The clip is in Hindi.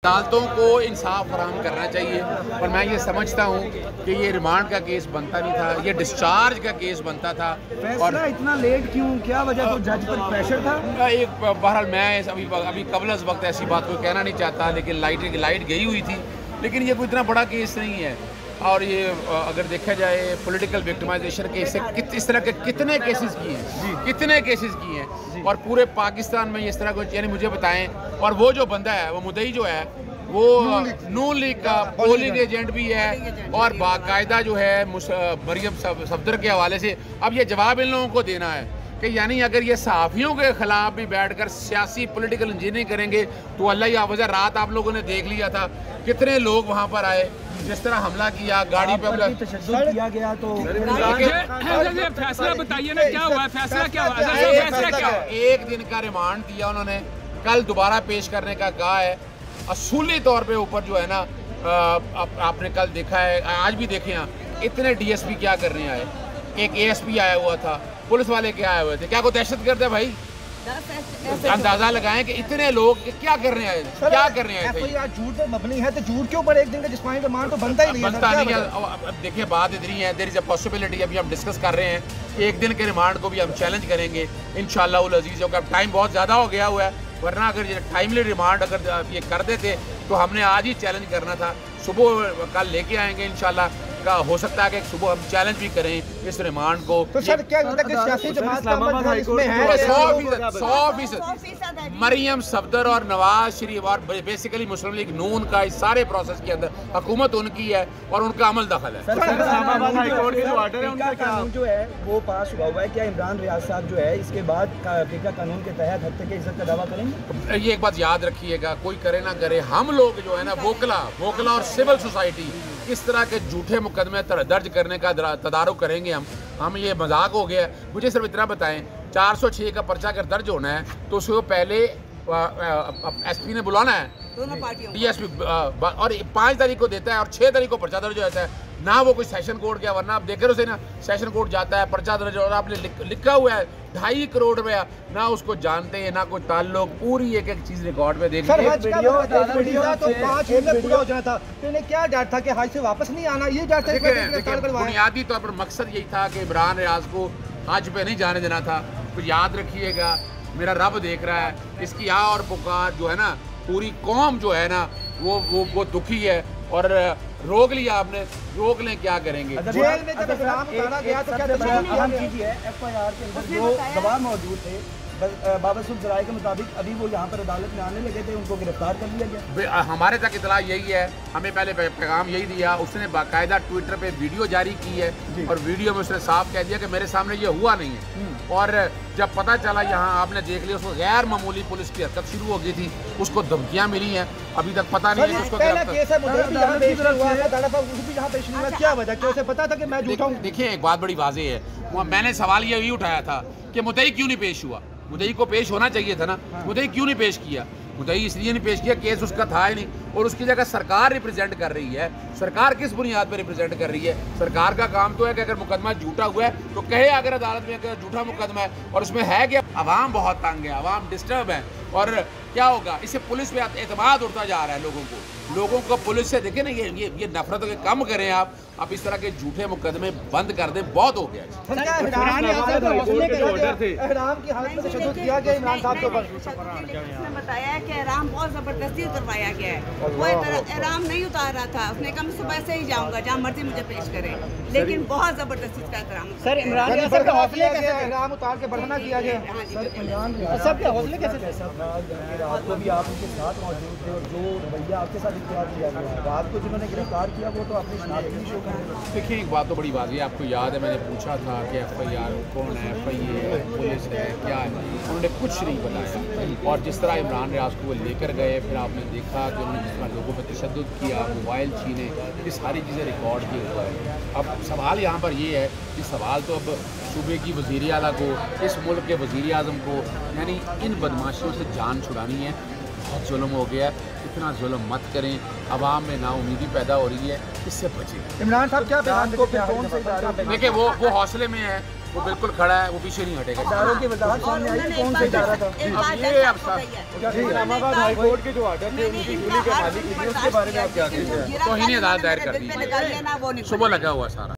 अदालतों को इंसाफ फराहम करना चाहिए, पर मैं ये समझता हूँ कि ये रिमांड का केस बनता नहीं था, ये डिस्चार्ज का केस बनता था। और इतना लेट क्यों, क्या वजह? तो जज पर प्रेशर था। एक बहरहाल मैं अभी कबल अज़ वक्त ऐसी बात कोई कहना नहीं चाहता, लेकिन लाइट गई हुई थी, लेकिन ये कोई इतना बड़ा केस नहीं है। और ये अगर देखा जाए पॉलिटिकल विक्टिमाइजेशन केस से इस तरह के कितने केसेस किए हैं और पूरे पाकिस्तान में इस तरह को, यानी मुझे बताएं। और वो जो बंदा है, वो मुद्दई जो है, वो नून लीग का पोलिंग एजेंट भी है और बाकायदा जो है मरियम सफदर के हवाले से अब ये जवाब इन लोगों को देना है कि यानी अगर ये सहाफ़ियों के खिलाफ भी बैठकर सियासी पॉलिटिकल इंजीनियरिंग करेंगे तो अल्लाह ही हाफ़िज़। रात आप लोगों ने देख लिया था कितने लोग वहाँ पर आए, जिस तरह हमला किया, गाड़ी पे तशद्दुद किया गया। तो फैसला बताइए ना, क्या हुआ? फैसला क्या हुआ? एक दिन का रिमांड दिया उन्होंने, कल दोबारा पेश करने का कहा है। असूली तौर पे ऊपर जो है ना, आपने कल देखा है, आज भी देखे हैं, इतने डीएसपी क्या करने आए, एक एएसपी आया हुआ था, पुलिस वाले क्या आए हुए थे, क्या कोई दहशतगर्द है भाई? अंदाजा लगाएं कि इतने लोग क्या करने आए, क्या करने आए थे। झूठ पे मबनी है तो झूठ के ऊपर एक दिन का जिस्मानी रिमांड तो बनता ही नहीं है। अब देखिए बात इतनी है, देयर इज अ पॉसिबिलिटी, अभी हम डिस्कस कर रहे हैं कि एक दिन के रिमांड को भी हम चैलेंज करेंगे इंशाअल्लाह उल अजीज़। अब टाइम बहुत ज़्यादा हो गया हुआ है, वरना अगर ये टाइमली रिमांड अगर ये कर देते तो हमने आज ही चैलेंज करना था। सुबह कल लेके आएंगे इंशाल्लाह, का हो सकता है कि सुबह हम चैलेंज भी करें इस रिमांड को। तो सर क्या सियासी जमात का इसमें है? 100% मरियम सफदर और नवाज शरीफ और बेसिकली मुस्लिम लीग नून का इस सारे प्रोसेस के अंदर हुकूमत उनकी है और उनका अमल दखल है। कानून जो है वो पास हुआ है, क्या इमरान रियाज साहब जो है इसके बाद कानून के तहत हत्या की इज्जत का दावा करेंगे? ये एक बात याद रखिएगा, कोई करे ना करे, हम लोग जो है ना वोकला और सिविल सोसाइटी इस तरह के झूठे मुकदमे दर्ज करने का तदारुक करेंगे हम ये मजाक हो गया। मुझे सिर्फ इतना बताएं, 406 का पर्चा अगर दर्ज होना है तो उसको पहले एसपी ने बुलाना है, डीएसपी, और 5 तारीख को देता है और 6 तारीख को पर्चा दर्ज हो जाता है ना। वो कोई सेशन कोर्ट गया, वरना आप देख रहे हो ना, सेशन कोर्ट जाता है, पर्चा दर्ज और आपने लिखा हुआ है 2.5 करोड़ रुपया, ना उसको जानते हैं ना कोई ताल्लुक, पूरी एक चीज रिकॉर्ड में देख तो 5 मिनट पूरा हो जाना था, तो इन्हें क्या डर था कि हज से वापस नहीं आना? ये डर था। बुनियादी तौर पर मकसद यही था कि इमरान रियाज को हज पे नहीं जाने देना था। तो याद रखिएगा, मेरा रब देख रहा है, इसकी आ और पुकार जो है ना, पूरी कौम जो है ना वो दुखी है। और रोक लिया आपने, रोक लें, क्या करेंगे? जेल में जब इस्लाम उतारा गया तो क्या अहम चीज है, एफआईआर के अंदर जो गवाह मौजूद थे बाबसूल जराए के मुताबिक अभी वो यहाँ पर अदालत में आने लगे थे, उनको गिरफ्तार कर लिया गया। हमारे तक इतला यही है, हमें पहले पैगाम यही दिया, उसने बाकायदा ट्विटर पे वीडियो जारी की है और वीडियो में उसने साफ कह दिया कि मेरे सामने ये हुआ नहीं है। और जब पता चला, यहाँ आपने देख लिया, उसको गैर मामूली पुलिस की हरकत शुरू हो गई थी, उसको धमकियाँ मिली हैं, अभी तक पता नहीं है उसको क्या वजह, क्या उसे पता था कि मैं झूठा हूँ? देखिए एक बात बड़ी वाज़ेह है, मैंने सवाल यही उठाया था कि मुद्दई क्यों नहीं पेश हुआ। मुद्दई को पेश होना चाहिए था ना, मुद्दई क्यों नहीं पेश किया? मुद्दई इसलिए नहीं पेश किया, केस उसका था ही नहीं, और उसकी जगह सरकार रिप्रेजेंट कर रही है। सरकार किस बुनियाद पर रिप्रेजेंट कर रही है? सरकार का काम तो है कि अगर मुकदमा झूठा हुआ है तो कहे अगर अदालत में अगर झूठा मुकदमा है, और उसमें है कि अवाम बहुत तंग है, अवाम डिस्टर्ब है, और क्या होगा, इससे पुलिस पे एतमाद उठता जा रहा है लोगों को पुलिस से। देखें ना, ये नफरत के कम करें आप इस तरह के झूठे मुकदमे बंद कर दें, बहुत हो गया। बताया है कि एहराम बहुत जबरदस्ती उतरवाया गया है, वो एहराम नहीं उतार रहा था, उसने कहा मैं सुबह से ही जाऊंगा, जहाँ मर्जी मुझे पेश करें, लेकिन बहुत जबरदस्ती का एहराम। सर इमरान एहराम उतार के बढ़ाना किया गया, सबके हौसले कैसे? रात को भी आप उनके साथ मौजूद थे और जो रवैया आपके साथ इख्तियार किया गया, रात को जिन्होंने गिरफ्तार किया वो तो अपनी शनाख्त नहीं शो कर। देखिए एक बात तो बड़ी वाज़ेह है, आपको याद है मैंने पूछा था कि एफआईआर कौन है, एफआईए पुलिस है, क्या है, उन्होंने कुछ नहीं बताया। और जिस तरह इमरान रियाज को वो लेकर गए, फिर आपने देखा कि उन्होंने जिस तरह लोगों पर तशद्दुद किया, मोबाइल छीने, ये सारी चीज़ें रिकॉर्ड की हुआ है। अब सवाल यहाँ पर ये है कि सवाल तो अब सूबे की वज़ीर आला को, इस मुल्क के वज़ीर आज़म को, यानी इन बदमाशियों से जान छुड़ानी है। बहुत जुल्म हो गया, इतना जुल्म मत करें, अवाम में नाउमीदी पैदा हो रही है, इससे बचें। इमरान साहब क्या पैगाम को? देखिए वो हौसले में है, वो बिल्कुल खड़ा है, वो पीछे नहीं हटेगा। इदारों की वजाहत सामने आई कि कौन सा इदारा था? अब ये अब इस्लामाबाद हाई कोर्ट के जो आर्डर थे उनकी गोली के मालिक उसके बारे में आप क्या कहेंगे? तौहीन अदालत दायर कर दी, सुबह लगा हुआ सारा।